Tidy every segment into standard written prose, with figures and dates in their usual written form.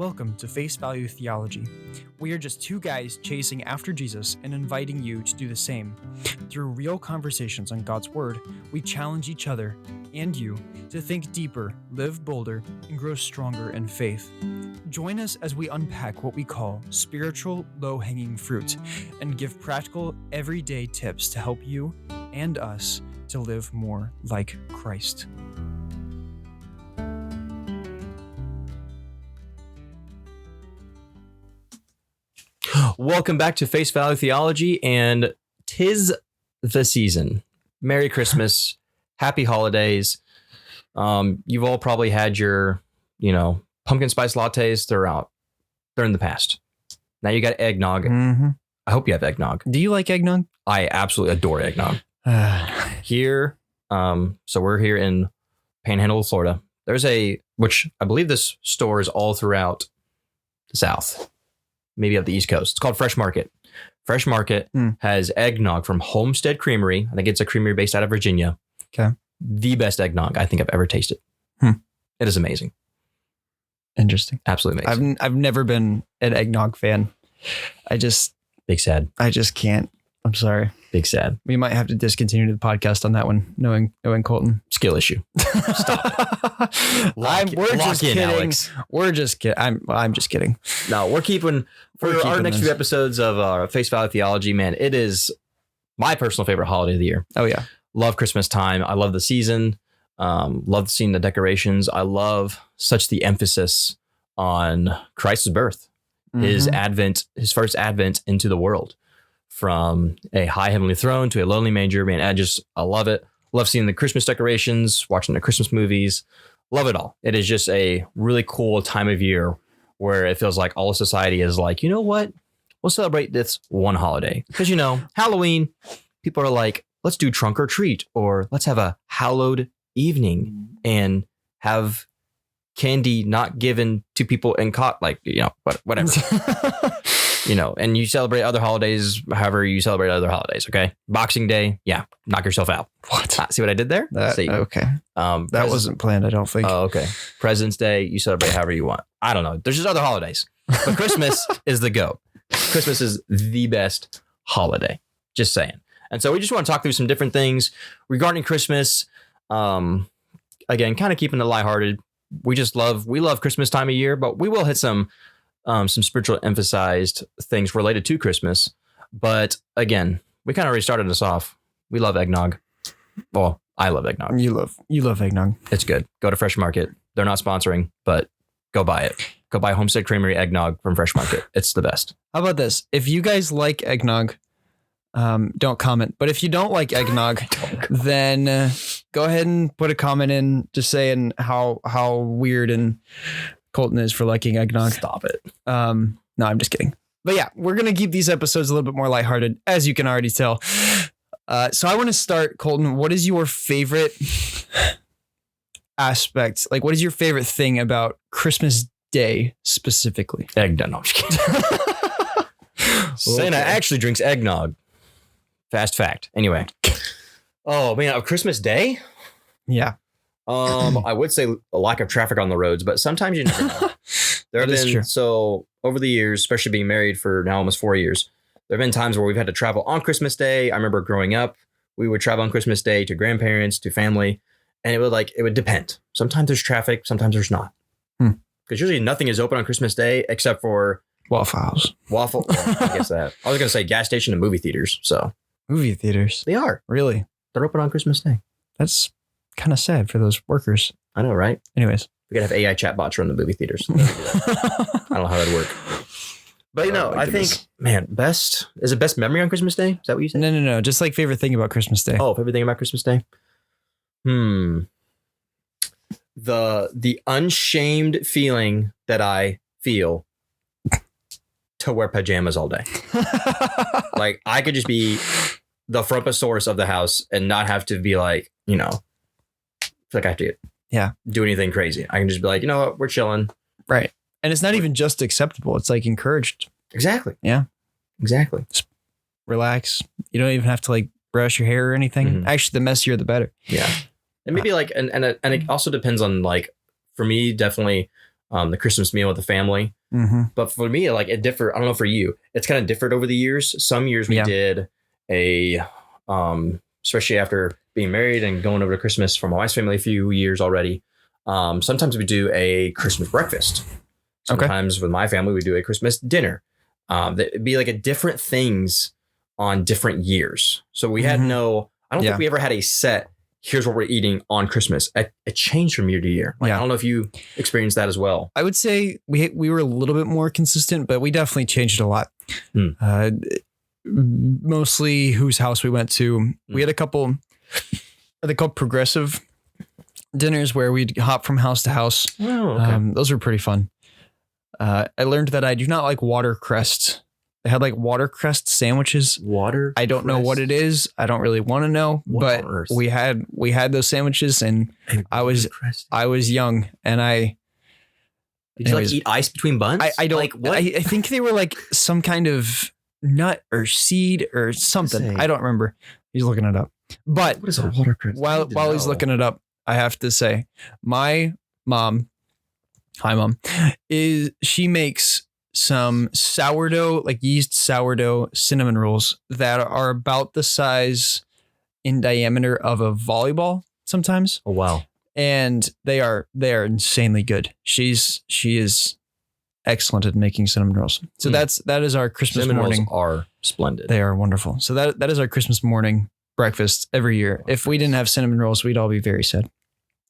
Welcome to Face Value Theology. We are just two guys chasing after Jesus and inviting you to do the same. Through real conversations on God's Word, we challenge each other and you to think deeper, live bolder, and grow stronger in faith. Join us as we unpack what we call spiritual low-hanging fruit and give practical, everyday tips to help you and us to live more like Christ. Welcome back to Face Value Theology, and 'tis the season. Merry Christmas, Happy Holidays. You've all probably had your, pumpkin spice lattes. They're in the past. Now you got eggnog. Mm-hmm. I hope you have eggnog. Do you like eggnog? I absolutely adore eggnog. Here, so we're here in Panhandle, Florida. There's which I believe this store is all throughout the South. Maybe up the East Coast. It's called Fresh Market. Fresh Market has eggnog from Homestead Creamery. I think it's a creamery based out of Virginia. Okay. The best eggnog I think I've ever tasted. It is amazing. Interesting. Absolutely amazing. I've never been an eggnog fan. Big sad. I just can't. I'm sorry. Big sad. We might have to discontinue the podcast on that one, knowing Colton. Skill issue. Stop it. We're just kidding. Alex. We're just kidding. I'm just kidding. No, we're keeping our next few episodes of Face Value Theology. Man, it is my personal favorite holiday of the year. Oh yeah, love Christmas time. I love the season. Love seeing the decorations. I love such the emphasis on Christ's birth, his advent, his first advent into the world. From a high heavenly throne to a lowly manger, man, I love it. Love seeing the Christmas decorations, watching the Christmas movies. Love it all. It is just a really cool time of year where it feels like all of society is like, you know what? We'll celebrate this one holiday. Because, Halloween, people are like, let's do trunk or treat, or let's have a hallowed evening and have candy not given to people and caught, whatever. And you celebrate other holidays, however you celebrate other holidays. Okay. Boxing Day. Yeah. Knock yourself out. What? See what I did there? Okay. That wasn't planned, I don't think. Oh, okay. President's Day. You celebrate however you want. I don't know. There's just other holidays, but Christmas is the go. Christmas is the best holiday. Just saying. And so we just want to talk through some different things regarding Christmas. Again, kind of keeping it lighthearted. We love Christmas time of year, but we will hit some spiritual emphasized things related to Christmas. But again, we kind of already started us off. We love eggnog. Well, I love eggnog. You love eggnog. It's good. Go to Fresh Market. They're not sponsoring, but go buy it. Go buy Homestead Creamery eggnog from Fresh Market. It's the best. How about this? If you guys like eggnog, don't comment. But if you don't like eggnog, then go ahead and put a comment in just saying how weird and Colton is for liking eggnog. Stop it. No, I'm just kidding. But yeah, we're going to keep these episodes a little bit more lighthearted, as you can already tell. So I want to start, Colton. What is your favorite aspect? Like, what is your favorite thing about Christmas Day specifically? Eggnog. No, I'm just kidding. Santa actually drinks eggnog. Fast fact. Anyway. Oh, man. Of Christmas Day? Yeah. I would say a lack of traffic on the roads, but sometimes you never know. There have been, so over the years, especially being married for now almost 4 years, there have been times where we've had to travel on Christmas Day. I remember growing up, we would travel on Christmas Day to grandparents, to family, and it would depend. Sometimes there's traffic, sometimes there's not. Because usually nothing is open on Christmas Day except for Waffle House. Well, I guess that. I was going to say gas station and movie theaters. So movie theaters. They are. Really? They're open on Christmas Day. That's kind of sad for those workers. I know, right? Anyways. We gotta have AI chatbots run the movie theaters. I don't know how that'd work. But I think, man, best memory on Christmas Day? Is that what you said? No. Just like favorite thing about Christmas Day. Oh, favorite thing about Christmas Day? The unshamed feeling that I feel to wear pajamas all day. Like I could just be the frumposaurus of the house and not have to be like, feel like I have to do anything crazy. I can just be like, you know what, we're chilling. Right. And it's not even just acceptable. It's like encouraged. Exactly. Yeah. Exactly. Just relax. You don't even have to like brush your hair or anything. Actually, the messier, the better. Yeah. And maybe and it also depends on like, for me, definitely the Christmas meal with the family. Mm-hmm. But for me, like it differed. I don't know for you. It's kind of differed over the years. Some years we did a, especially after being married and going over to Christmas for my wife's family a few years already. Sometimes we do a Christmas breakfast. Sometimes with my family, we do a Christmas dinner. It'd be like a different things on different years. So we had I don't think we ever had a set, here's what we're eating on Christmas. It changed from year to year. Like, I don't know if you experienced that as well. I would say we were a little bit more consistent, but we definitely changed a lot. Mostly whose house we went to. We had a couple, are they called progressive dinners, where we'd hop from house to house. Oh, okay. Those were pretty fun. I learned that I do not like watercress. They had like watercress sandwiches. I don't know what it is. I don't really want to know, but we had those sandwiches, and I was young, and did you like eat ice between buns? I don't like what? I think they were like some kind of nut or seed or something. I don't remember. He's looking it up. But what is a watercress? While he's looking it up, I have to say, my mom, hi mom, she makes some sourdough, like yeast sourdough cinnamon rolls that are about the size in diameter of a volleyball sometimes. Oh, wow. And they are insanely good. She is excellent at making cinnamon rolls. So that is our Christmas cinnamon morning. Rolls are splendid. They are wonderful. So that is our Christmas morning breakfast every year. If we didn't have cinnamon rolls, we'd all be very sad.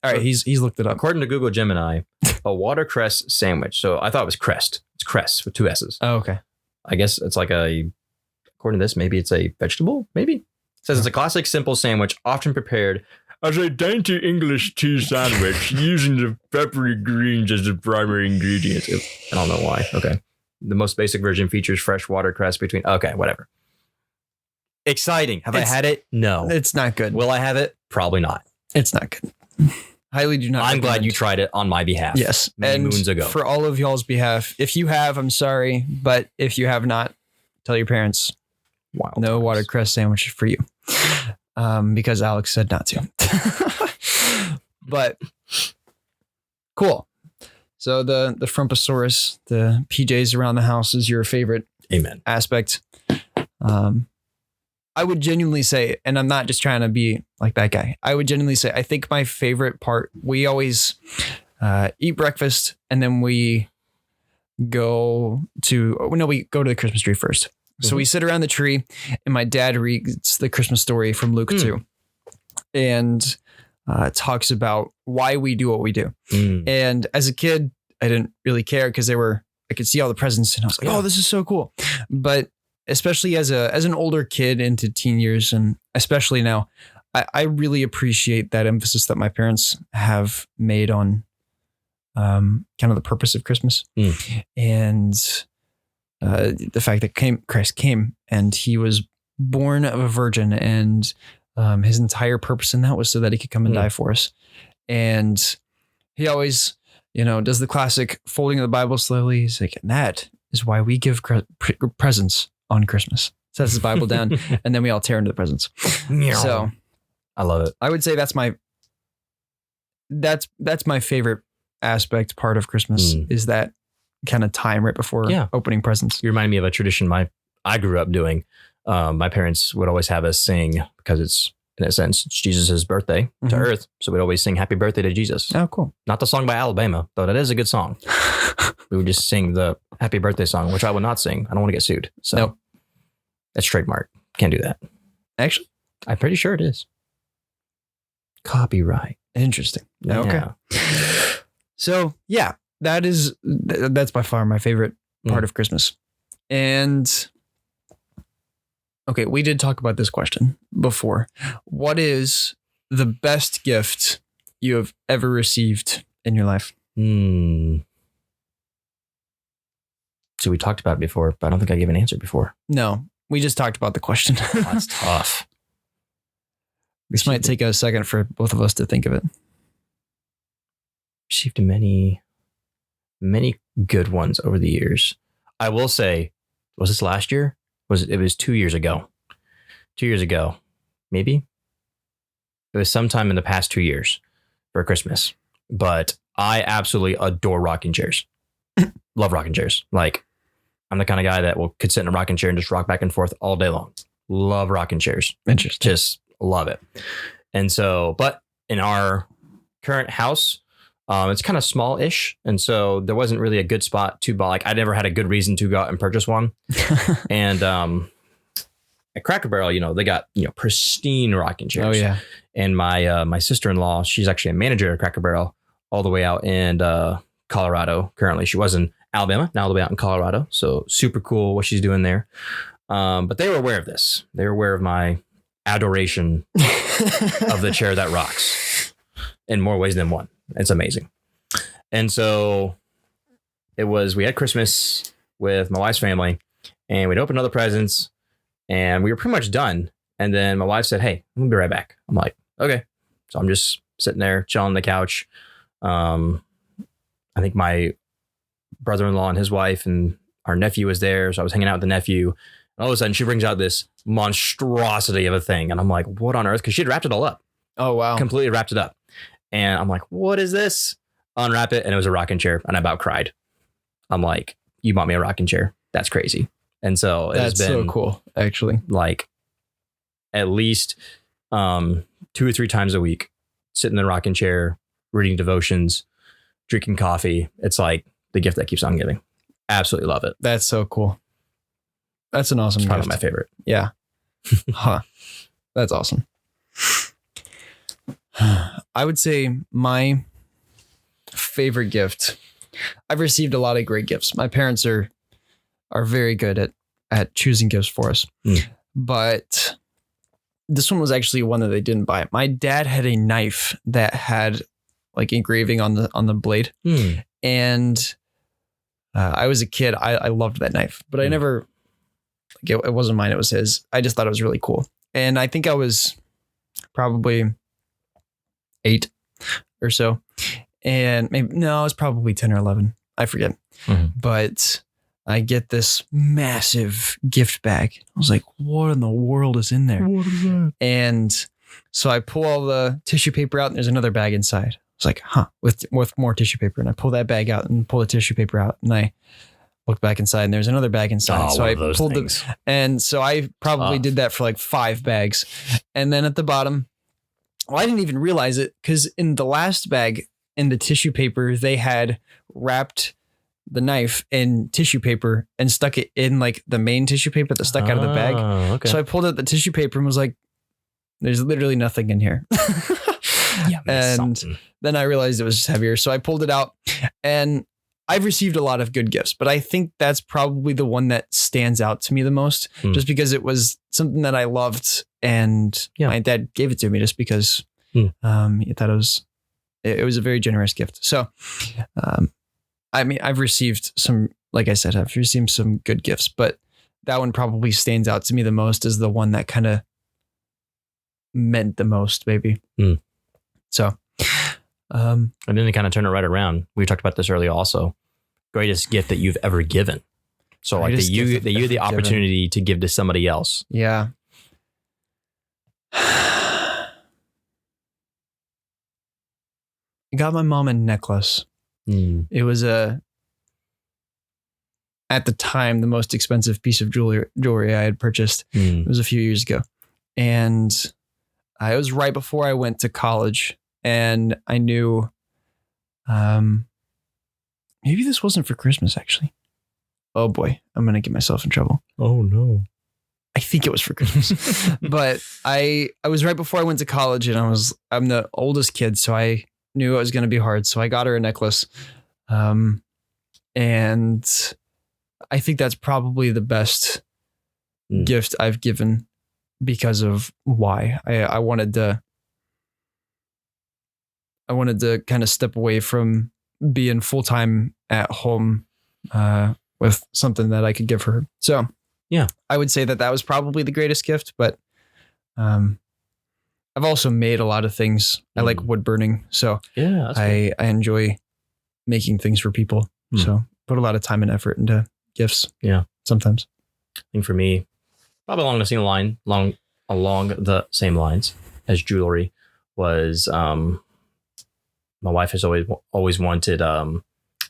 All right, he's looked it up. According to Google Gemini, a watercress sandwich. So I thought it was crest. It's cress with 2 S's. Oh, okay. I guess it's like according to this, maybe it's a vegetable. Maybe it says it's a classic simple sandwich, often prepared as a dainty English tea sandwich using the peppery greens as the primary ingredient. I don't know why. Okay. The most basic version features fresh watercress between. Okay, whatever. Exciting. Have I had it? No. It's not good. Will I have it? Probably not. It's not good. Highly do not. I'm glad you tried it on my behalf. Yes. Many moons ago. For all of y'all's behalf, if you have, I'm sorry. But if you have not, tell your parents. No watercress sandwich for you. Because Alex said not to. But cool. So the Frumposaurus, the PJs around the house is your favorite aspect. I would genuinely say, and I'm not just trying to be like that guy, I would genuinely say, I think my favorite part, we always eat breakfast, and then we go to the Christmas tree first. So we sit around the tree, and my dad reads the Christmas story from Luke 2 and talks about why we do what we do. And as a kid, I didn't really care because I could see all the presents, and I was like, oh, this is so cool. But especially as an older kid into teen years, and especially now, I really appreciate that emphasis that my parents have made on kind of the purpose of Christmas and the fact that Christ came and he was born of a virgin, and his entire purpose in that was so that he could come and die for us. And he always, does the classic folding of the Bible slowly. He's like, and that is why we give presents on Christmas. Sets his Bible down, and then we all tear into the presents. So I love it. I would say that's my favorite part of Christmas is that kind of time right before opening presents. You remind me of a tradition I grew up doing. My parents would always have us sing, because it's, in a sense, it's Jesus' birthday to earth. So we'd always sing happy birthday to Jesus. Oh, cool. Not the song by Alabama, though that is a good song. We would just sing the happy birthday song, which I would not sing. I don't want to get sued. So nope. That's trademark. Can't do that. Actually, I'm pretty sure it is. Copyright. Interesting. Yeah. Okay. So yeah, that's by far my favorite part of Christmas. And okay, we did talk about this question before. What is the best gift you have ever received in your life? So we talked about it before, but I don't think I gave an answer before. No, we just talked about the question. That's tough. This might take a second for both of us to think of it. Received many, many good ones over the years. I will say, was this last year? It was 2 years ago. 2 years ago, maybe. It was sometime in the past 2 years for Christmas. But I absolutely adore rocking chairs. Love rocking chairs. Like, I'm the kind of guy that could sit in a rocking chair and just rock back and forth all day long. Love rocking chairs. Interesting. Just love it. And so, but in our current house, it's kind of small-ish. And so there wasn't really a good spot to buy. Like, I never had a good reason to go out and purchase one. And at Cracker Barrel, they got, pristine rocking chairs. Oh, yeah. And my sister-in-law, she's actually a manager at Cracker Barrel all the way out in Colorado. Currently, she was in Alabama, now all the way out in Colorado. So super cool what she's doing there. But they were aware of this. They were aware of my adoration of the chair that rocks in more ways than one. It's amazing. And so we had Christmas with my wife's family, and we'd opened other presents, and we were pretty much done. And then my wife said, "Hey, I'm gonna be right back." I'm like, "Okay." So I'm just sitting there chilling on the couch. I think my brother-in-law and his wife and our nephew was there. So I was hanging out with the nephew. And all of a sudden she brings out this monstrosity of a thing. And I'm like, what on earth? Because she had wrapped it all up. Oh, wow. Completely wrapped it up. And I'm like, what is this? Unwrap it. And it was a rocking chair. And I about cried. I'm like, you bought me a rocking chair. That's crazy. And so that's been so cool, actually. Like at least 2 or 3 times a week, sitting in the rocking chair, reading devotions, drinking coffee. It's like the gift that keeps on giving. Absolutely love it. That's so cool. That's an awesome gift. Probably my favorite. Yeah. Huh. That's awesome. I would say my favorite gift. I've received a lot of great gifts. My parents are very good at choosing gifts for us. But this one was actually one that they didn't buy. My dad had a knife that had like engraving on the blade. And I was a kid. I loved that knife, but I never, it wasn't mine. It was his. I just thought it was really cool. And I think I was probably 8 or so. And maybe, no, I was probably 10 or 11. I forget. But I get this massive gift bag. I was like, what in the world is in there? What is that? And so I pull all the tissue paper out and there's another bag inside. I was like, with more tissue paper. And I pull that bag out and pull the tissue paper out. And I looked back inside and there's another bag inside. So I pulled them. And so I probably did that for like 5 bags. And then at the bottom, well, I didn't even realize it because in the last bag in the tissue paper, they had wrapped the knife in tissue paper and stuck it in like the main tissue paper that stuck out of the bag. Okay. So I pulled out the tissue paper and was like, there's literally nothing in here. And then I realized it was just heavier. So I pulled it out and I've received a lot of good gifts, but I think that's probably the one that stands out to me the most just because it was something that I loved and my dad gave it to me just because he thought it was a very generous gift. So, I mean, I've received some, like I said, I've received some good gifts, but that one probably stands out to me the most as the one that kind of meant the most, maybe. So, and then to kind of turn it right around, we talked about this earlier also, greatest gift that you've ever given. So like that you had the opportunity to give to somebody else. Yeah. I got my mom a necklace. It was at the time, the most expensive piece of jewelry I had purchased. It was a few years ago. And it was right before I went to college. And I knew, maybe this wasn't for Christmas, actually. Oh boy, I'm going to get myself in trouble. Oh no. I think it was for Christmas, but I was right before I went to college and I'm the oldest kid. So I knew it was going to be hard. So I got her a necklace. And I think that's probably the best gift I've given because of why I wanted to kind of step away from being full-time at home, with something that I could give her. So yeah, I would say that was probably the greatest gift, but, I've also made a lot of things. I like wood burning. So yeah, I enjoy making things for people. So put a lot of time and effort into gifts. Yeah. Sometimes. I think for me, probably along the same lines as jewelry was, my wife has always wanted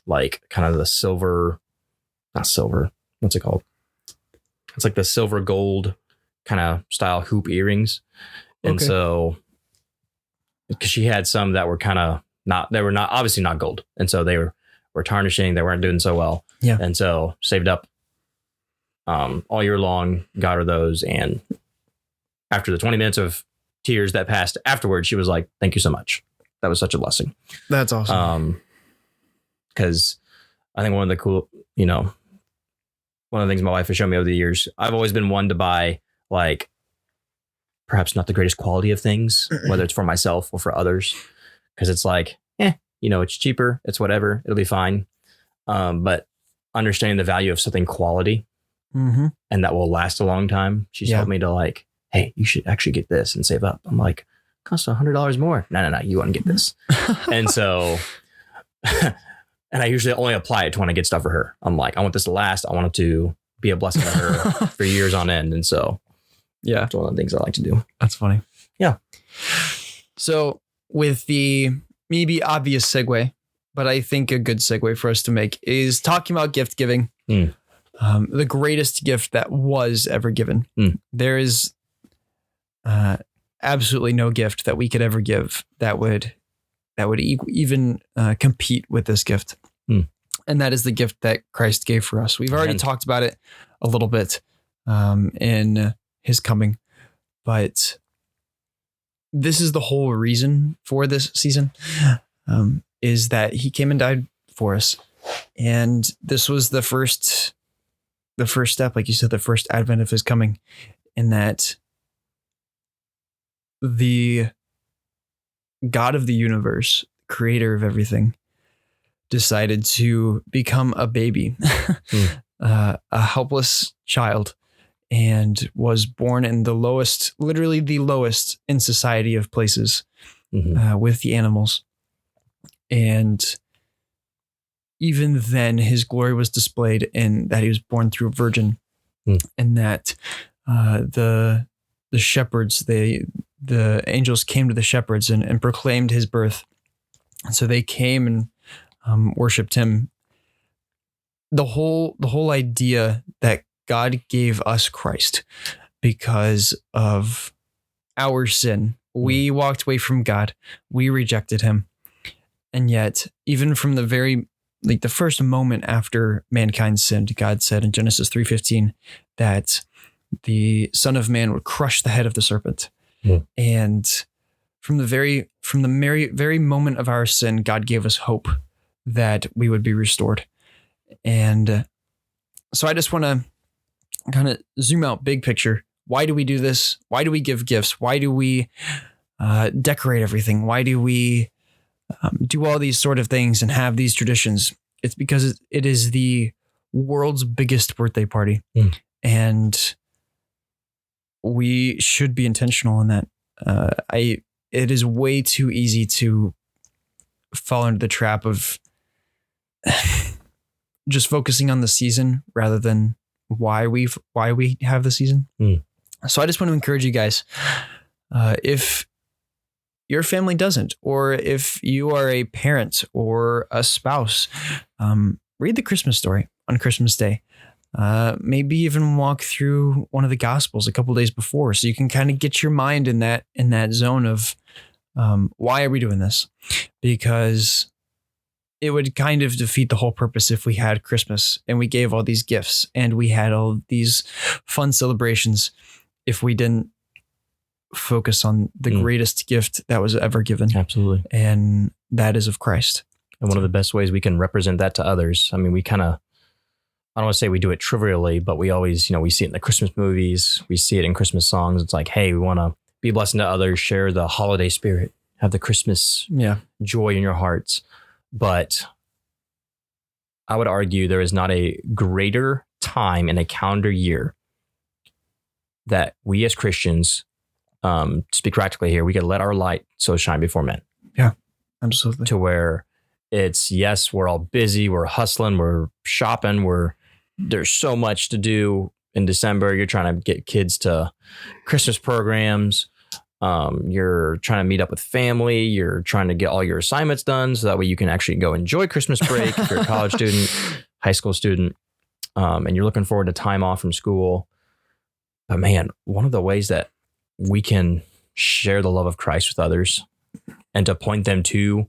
like kind of the silver, not silver, what's it called? It's like the silver gold kind of style hoop earrings. And so, because she had some that were kind of obviously not gold. And so they were tarnishing. They weren't doing so well. Yeah. And so saved up all year long, got her those. And after the 20 minutes of tears that passed afterwards, she was like, thank you so much. That was such a blessing. That's awesome. Because I think one of the things my wife has shown me over the years, I've always been one to buy like perhaps not the greatest quality of things, whether it's for myself or for others, because it's like, it's cheaper, it's whatever, it'll be fine. But understanding the value of something quality and that will last a long time. She's told me to like, hey, you should actually get this and save up. I'm like, costs $100 more. No, you want to get this. And so, and I usually only apply it to when I get stuff for her. I'm like, I want this to last. I want it to be a blessing to her for years on end. And so, yeah, it's one of the things I like to do. That's funny. Yeah. So with the maybe obvious segue, but I think a good segue for us to make is talking about gift giving. The greatest gift that was ever given. There is absolutely no gift that we could ever give that would even compete with this gift. And that is the gift that Christ gave for us. We've already talked about it a little bit in his coming, but this is the whole reason for this season, is that he came and died for us. And this was the first step, like you said, the first advent of his coming, in that the God of the universe, creator of everything, decided to become a baby, a helpless child, and was born in literally the lowest in society of places, with the animals. And even then his glory was displayed in that he was born through a virgin, and that the shepherds, the angels came to the shepherds and proclaimed his birth. And so they came and worshipped him. The whole idea that God gave us Christ because of our sin. We walked away from God. We rejected him. And yet, even from the first moment after mankind sinned, God said in Genesis 3:15 that the Son of Man would crush the head of the serpent. And from the very moment of our sin, God gave us hope that we would be restored. And so I just want to kind of zoom out, big picture. Why do we do this? Why do we give gifts? Why do we decorate everything? Why do we do all these sort of things and have these traditions? It's because it is the world's biggest birthday party. And we should be intentional in that. It is way too easy to fall into the trap of just focusing on the season rather than why we have the season. So I just want to encourage you guys, if your family doesn't, or if you are a parent or a spouse, read the Christmas story on Christmas Day. Maybe even walk through one of the Gospels a couple of days before, so you can kind of get your mind in that zone of why are we doing this? Because it would kind of defeat the whole purpose if we had Christmas and we gave all these gifts and we had all these fun celebrations if we didn't focus on the greatest gift that was ever given. Absolutely. And that is of Christ. And one of the best ways we can represent that to others. I mean, we kind of, I don't want to say we do it trivially, but we always, we see it in the Christmas movies. We see it in Christmas songs. It's like, hey, we want to be a blessing to others, share the holiday spirit, have the Christmas joy in your hearts. But I would argue there is not a greater time in a calendar year that we as Christians, to speak practically here, we can let our light so shine before men. Yeah, absolutely. To where it's, yes, we're all busy, we're hustling, we're shopping, there's so much to do in December. You're trying to get kids to Christmas programs. You're trying to meet up with family. You're trying to get all your assignments done so that way you can actually go enjoy Christmas break if you're a college student, high school student, and you're looking forward to time off from school. But man, one of the ways that we can share the love of Christ with others and to point them to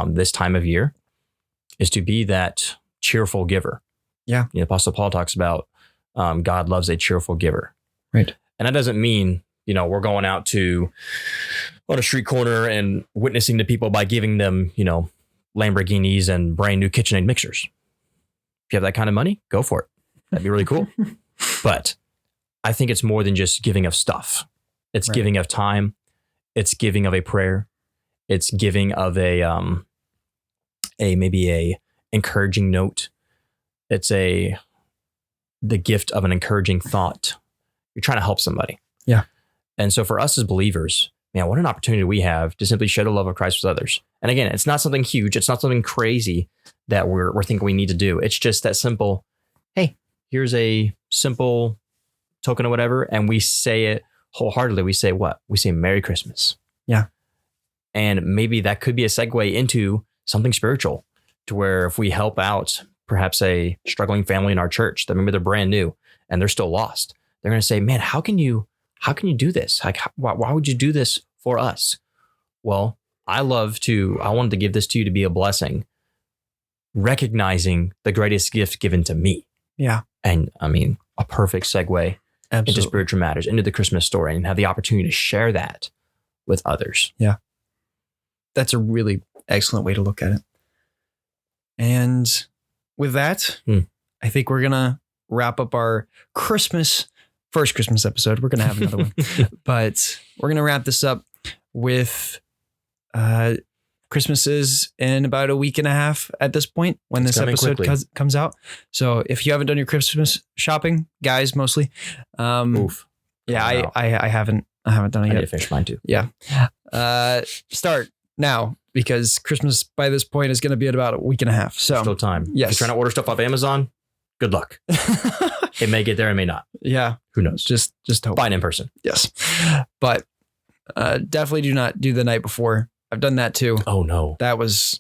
this time of year is to be that cheerful giver. Yeah. The Apostle Paul talks about God loves a cheerful giver. Right. And that doesn't mean, we're going out on a street corner and witnessing to people by giving them, Lamborghinis and brand new KitchenAid mixers. If you have that kind of money, go for it. That'd be really cool. But I think it's more than just giving of stuff. It's giving of time. It's giving of a prayer. It's giving of maybe a encouraging note. It's the gift of an encouraging thought. You're trying to help somebody. Yeah. And so for us as believers, man, what an opportunity we have to simply share the love of Christ with others. And again, it's not something huge. It's not something crazy that we're thinking we need to do. It's just that simple, hey, here's a simple token or whatever. And we say it wholeheartedly. We say what? We say Merry Christmas. Yeah. And maybe that could be a segue into something spiritual, to where if we help out perhaps a struggling family in our church that maybe they're brand new and they're still lost, they're going to say, man, how can you do this? Like, why would you do this for us? Well, I wanted to give this to you to be a blessing, recognizing the greatest gift given to me. Yeah. And I mean, a perfect segue into spiritual matters, into the Christmas story, and have the opportunity to share that with others. Yeah. That's a really excellent way to look at it. And with that, I think we're going to wrap up our first Christmas episode. We're going to have another one, but we're going to wrap this up with Christmas is in about a week and a half at this point when this episode comes out. So if you haven't done your Christmas shopping, guys, mostly, Oof. Yeah, I haven't done it yet. I need to finish mine too. Yeah. Start now, because Christmas by this point is going to be at about a week and a half. So still time. Yes. If you're trying to order stuff off Amazon, good luck. It may get there, it may not. Yeah. Who knows? Just hope. Buy it in person. Yes. But definitely do not do the night before. I've done that too. Oh no. That was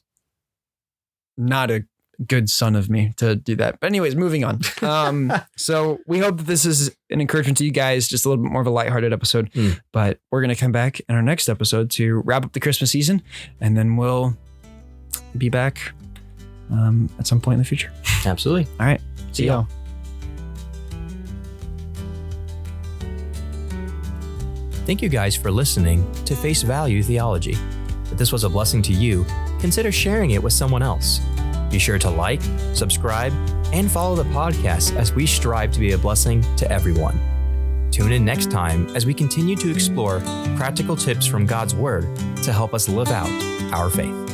not a good son of me to do that. But anyways, moving on. So we hope that this is an encouragement to you guys, just a little bit more of a lighthearted episode. But we're going to come back in our next episode to wrap up the Christmas season, and then we'll be back at some point in the future. Absolutely. All right. See y'all. Thank you guys for listening to Face Value Theology. If this was a blessing to you, consider sharing it with someone else. Be sure to like, subscribe, and follow the podcast as we strive to be a blessing to everyone. Tune in next time as we continue to explore practical tips from God's Word to help us live out our faith.